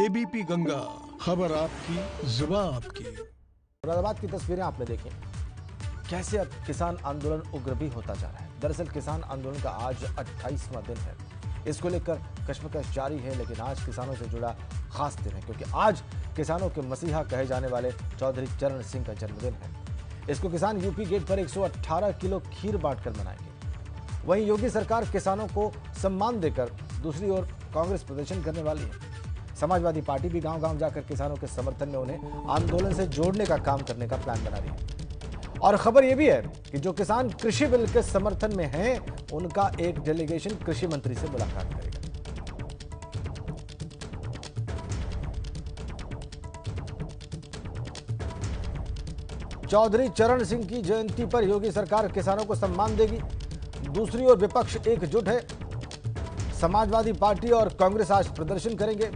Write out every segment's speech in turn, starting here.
ABP Ganga, खबर आपकी, जुबान आपकी। मुरादाबाद की तस्वीरें आपने देखी, कैसे अब किसान आंदोलन उग्र भी होता जा रहा है। दरअसल किसान आंदोलन का आज 28वां दिन है। इसको लेकर कश्मकश जारी है, लेकिन आज किसानों से जुड़ा खास दिन है, क्योंकि आज किसानों के मसीहा कहे जाने वाले चौधरी चरण सिंह का जन्मदिन है। इसको किसान यूपी गेट पर 118 किलो खीर बांटकर मनाएंगे। वहीं योगी सरकार किसानों को सम्मान देकर दूसरी ओर कांग्रेस प्रदर्शन करने वाली है। समाजवादी पार्टी भी गांव-गांव जाकर किसानों के समर्थन में उन्हें आंदोलन से जोड़ने का काम करने का प्लान बना रही है। और खबर यह भी है कि जो किसान कृषि बिल के समर्थन में हैं, उनका एक डेलीगेशन कृषि मंत्री से मुलाकात करेगा। चौधरी चरण सिंह की जयंती पर योगी सरकार किसानों को सम्मान देगी। दूसरी ओर विपक्ष एकजुट है। समाजवादी पार्टी और कांग्रेस आज प्रदर्शन करेंगे।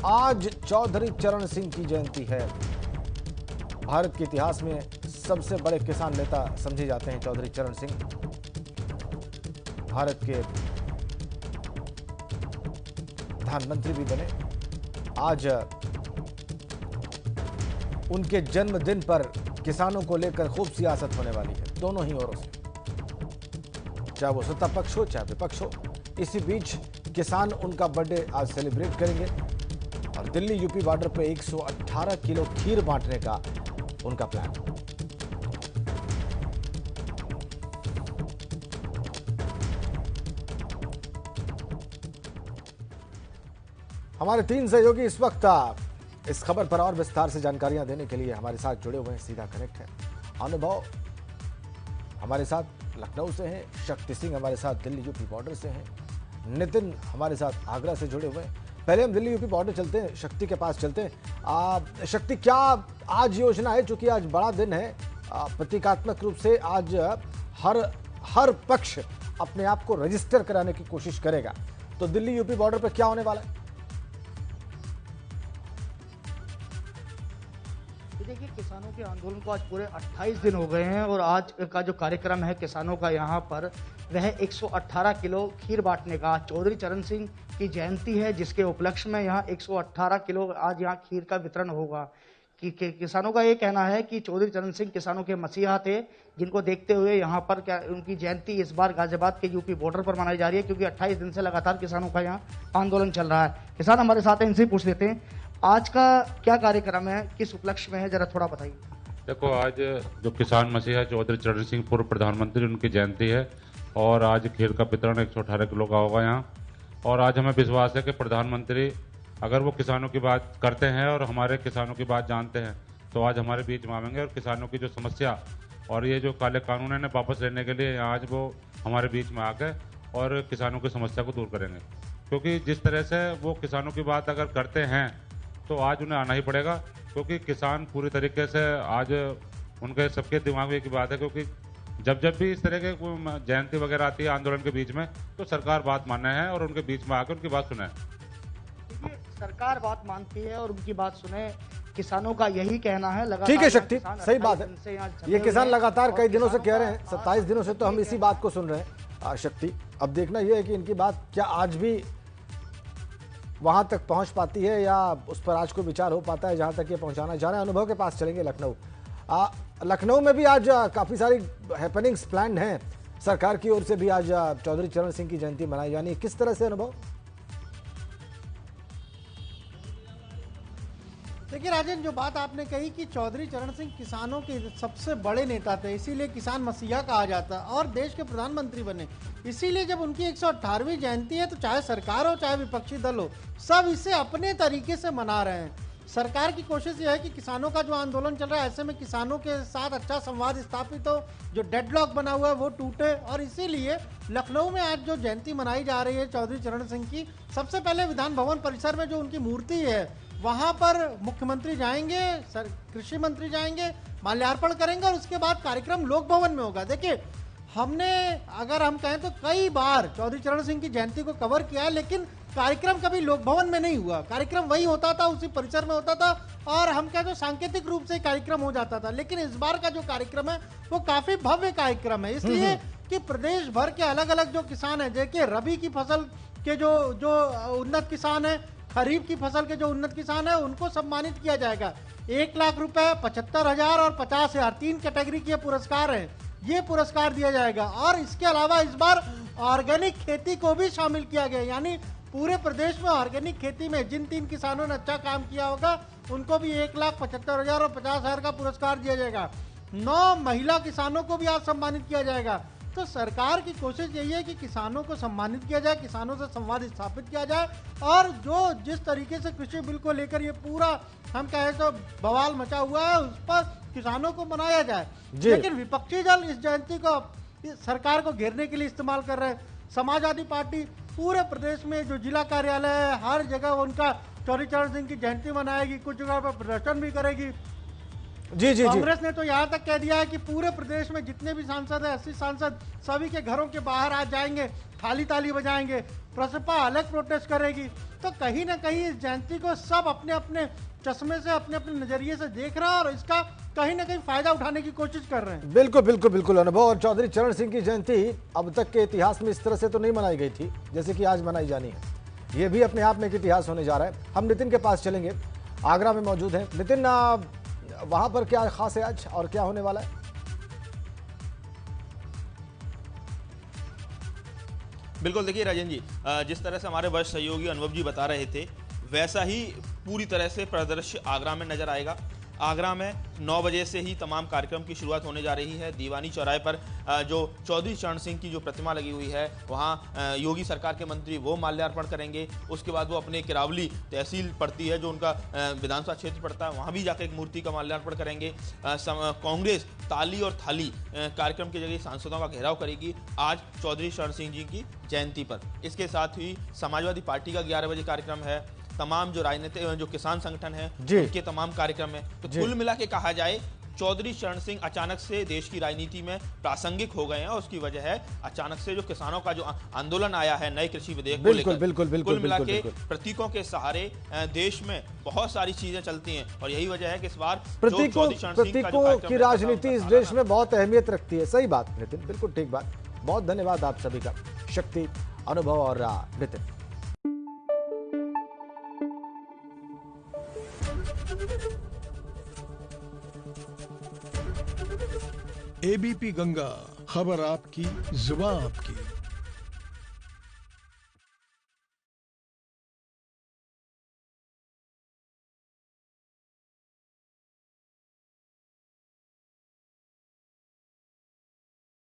आज चौधरी चरण सिंह की जयंती है। भारत के इतिहास में सबसे बड़े किसान नेता समझे जाते हैं चौधरी चरण सिंह। भारत के प्रधानमंत्री भी बने। आज उनके जन्मदिन पर किसानों को लेकर खूब सियासत होने वाली है, दोनों ही ओरों से, चाहे वो सत्ता पक्ष हो चाहे विपक्ष हो। इसी बीच किसान उनका बर्थडे आज सेलिब्रेट करेंगे और दिल्ली यूपी बॉर्डर पर 118 किलो खीर बांटने का उनका प्लान। हमारे 3 सहयोगी इस वक्त इस खबर पर और विस्तार से जानकारियां देने के लिए हमारे साथ जुड़े हुए हैं, सीधा कनेक्ट है। अनुभव हमारे साथ लखनऊ से हैं, शक्ति सिंह हमारे साथ दिल्ली यूपी बॉर्डर से हैं, नितिन हमारे साथ आगरा से जुड़े हुए हैं। पहले हम दिल्ली यूपी बॉर्डर चलते हैं, शक्ति के पास चलते हैं। शक्ति, क्या आज योजना है, चूंकि आज बड़ा दिन है, प्रतीकात्मक रूप से आज हर पक्ष अपने आप को रजिस्टर कराने की कोशिश करेगा, तो दिल्ली यूपी बॉर्डर पर क्या होने वाला है? देखिए, किसानों के आंदोलन को आज पूरे 28 दिन हो गए हैं और आज का जो कार्यक्रम है किसानों का यहाँ पर, वह 118 किलो खीर बांटने का। चौधरी चरण सिंह की जयंती है, जिसके उपलक्ष्य में यहाँ 118 किलो आज यहाँ खीर का वितरण होगा। कि किसानों का ये कहना है कि चौधरी चरण सिंह किसानों के मसीहा थे, जिनको देखते हुए यहाँ पर क्या उनकी जयंती इस बार गाजियाबाद के यूपी बॉर्डर पर मनाई जा रही है, क्योंकि 28 दिन से लगातार किसानों का यहाँ आंदोलन चल रहा है। किसान हमारे साथ हैं, इनसे पूछ लेते हैं आज का क्या कार्यक्रम है, किस उपलक्ष्य में है, जरा थोड़ा बताइए। देखो, आज जो किसान मसीहा चौधरी चरण सिंह पूर्व प्रधानमंत्री, उनकी जयंती है और आज खीर का वितरण 118 किलो का होगा यहाँ। और आज हमें विश्वास है कि प्रधानमंत्री अगर वो किसानों की बात करते हैं और हमारे किसानों की बात जानते हैं, तो आज हमारे बीच में आवेंगे और किसानों की जो समस्या और ये जो काले कानून है वापस लेने के लिए आज वो हमारे बीच में आके और किसानों की समस्या को दूर करेंगे। क्योंकि जिस तरह से वो किसानों की बात अगर करते हैं तो आज उन्हें आना ही पड़ेगा, क्योंकि किसान पूरी तरीके से आज उनके सबके दिमाग में एक बात है, क्योंकि जब भी इस तरह के जयंती वगैरह आती है आंदोलन के बीच में, तो सरकार बात माने है और उनके बीच में आकर उनकी बात सुने। देखिए, सरकार बात मानती है और उनकी बात सुने, किसानों का यही कहना है। लगातार ठीक है शक्ति, सही बात है। ये किसान लगातार कई दिनों से कह रहे हैं, 27 दिनों से तो हम इसी बात को सुन रहे हैं। शक्ति, अब देखना यह है कि इनकी बात क्या आज भी वहां तक पहुंच पाती है या उस पर आज कोई विचार हो पाता है जहां तक ये पहुंचाना चाह रहे हैं। अनुभव के पास चलेंगे, लखनऊ। लखनऊ में भी आज काफी सारी हैपनिंग्स प्लान हैं सरकार की ओर से भी। आज चौधरी चरण सिंह की जयंती मनाई जानी है, किस तरह से अनुभव? देखिए राजन, जो बात आपने कही कि चौधरी चरण सिंह किसानों के सबसे बड़े नेता थे, इसीलिए किसान मसीहा कहा जाता है और देश के प्रधानमंत्री बने। इसीलिए जब उनकी 118वीं जयंती है, तो चाहे सरकार हो चाहे विपक्षी दल हो, सब इसे अपने तरीके से मना रहे हैं। सरकार की कोशिश यह है कि किसानों का जो आंदोलन चल रहा है, ऐसे में किसानों के साथ अच्छा संवाद स्थापित हो, जो डेडलॉक बना हुआ है वो टूटे। और इसीलिए लखनऊ में आज जो जयंती मनाई जा रही है चौधरी चरण सिंह की, सबसे पहले विधान भवन परिसर में जो उनकी मूर्ति है, वहां पर मुख्यमंत्री जाएंगे, कृषि मंत्री जाएंगे, माल्यार्पण करेंगे और उसके बाद कार्यक्रम लोक भवन में होगा। देखिए, हमने अगर हम कहें तो कई बार चौधरी चरण सिंह की जयंती को कवर किया है, लेकिन कार्यक्रम कभी लोक भवन में नहीं हुआ। कार्यक्रम वही होता था, उसी परिसर में होता था और हम कहें तो सांकेतिक रूप से कार्यक्रम हो जाता था। लेकिन इस बार का जो कार्यक्रम है वो काफी भव्य कार्यक्रम है, इसलिए कि प्रदेश भर के अलग अलग जो किसान हैं, देखिए रबी की फसल के जो उन्नत किसान हैं, खरीफ की फसल के जो उन्नत किसान है उनको सम्मानित किया जाएगा। 1 लाख रुपए, 75,000 और 50,000 3 कैटेगरी के पुरस्कार हैं, ये पुरस्कार दिया जाएगा। और इसके अलावा इस बार ऑर्गेनिक खेती को भी शामिल किया गया, यानी पूरे प्रदेश में ऑर्गेनिक खेती में जिन 3 किसानों ने अच्छा काम किया होगा उनको भी 1,75,000 और 50,000 का पुरस्कार दिया जाएगा। 9 महिला किसानों को भी आज सम्मानित किया जाएगा। तो सरकार की कोशिश यही है कि किसानों को सम्मानित किया जाए, किसानों से संवाद स्थापित किया जाए, और जो जिस तरीके से कृषि बिल को लेकर ये पूरा हम कहें तो बवाल मचा हुआ है उस पर किसानों को मनाया जाए। लेकिन विपक्षी दल इस जयंती को सरकार को घेरने के लिए इस्तेमाल कर रहे हैं। समाजवादी पार्टी पूरे प्रदेश में जो जिला कार्यालय है हर जगह उनका चौधरी चरण सिंह की जयंती मनाएगी, कुछ जगह पर प्रदर्शन भी करेगी। जी कांग्रेस ने तो यहाँ तक कह दिया है कि पूरे प्रदेश में जितने भी सांसद है 80 सांसद सभी के घरों के बाहर आज जाएंगे, थाली ताली बजाएंगे, प्रसपा अलग प्रोटेस्ट करेगी। तो कहीं ना कहीं इस जयंती को सब अपने अपने चश्मे से, अपने अपने नजरिए से देख रहा है और इसका कहीं ना कहीं फायदा उठाने की कोशिश कर रहे हैं। बिल्कुल बिल्कुल बिल्कुल अनुभव। और चौधरी चरण सिंह की जयंती अब तक के इतिहास में इस तरह से तो नहीं मनाई गई थी जैसे कि आज मनाई जानी है। ये भी अपने आप में एक इतिहास होने जा रहा है। हम नितिन के पास चलेंगे, आगरा में मौजूद हैं। नितिन, वहां पर क्या खास है आज और क्या होने वाला है? बिल्कुल, देखिए राजन जी, जिस तरह से हमारे वरिष्ठ सहयोगी अनुभव जी बता रहे थे वैसा ही पूरी तरह से परिदृश्य आगरा में नजर आएगा। आगरा में 9 बजे से ही तमाम कार्यक्रम की शुरुआत होने जा रही है। दीवानी चौराहे पर जो चौधरी चरण सिंह की जो प्रतिमा लगी हुई है वहाँ योगी सरकार के मंत्री वो माल्यार्पण करेंगे। उसके बाद वो अपने किरावली तहसील पड़ती है जो उनका विधानसभा क्षेत्र पड़ता है, वहाँ भी जाकर एक मूर्ति का माल्यार्पण करेंगे। कांग्रेस ताली और थाली कार्यक्रम की जगह सांसदों का घेराव करेगी आज चौधरी चरण सिंह जी की जयंती पर। इसके साथ ही समाजवादी पार्टी का 11 बजे कार्यक्रम है। तमाम जो राजनीतिक जो किसान संगठन है उनके तमाम कार्यक्रम है। तो कुल मिला के कहा जाए चौधरी चरण सिंह अचानक से देश की राजनीति में प्रासंगिक हो गए हैं और उसकी वजह है अचानक से जो किसानों का जो आंदोलन आया है नए कृषि विधेयक को लेकर। कुल मिला के प्रतीकों के सहारे देश में बहुत सारी चीजें चलती हैं और यही वजह है कि इस बार प्रतीकों की राजनीति इस देश में बहुत अहमियत रखती है। सही बात नितिन, बिल्कुल ठीक बात। बहुत धन्यवाद आप सभी का, शक्ति, अनुभव और नितिन। एबीपी गंगा, खबर आपकी, जुबान आपकी।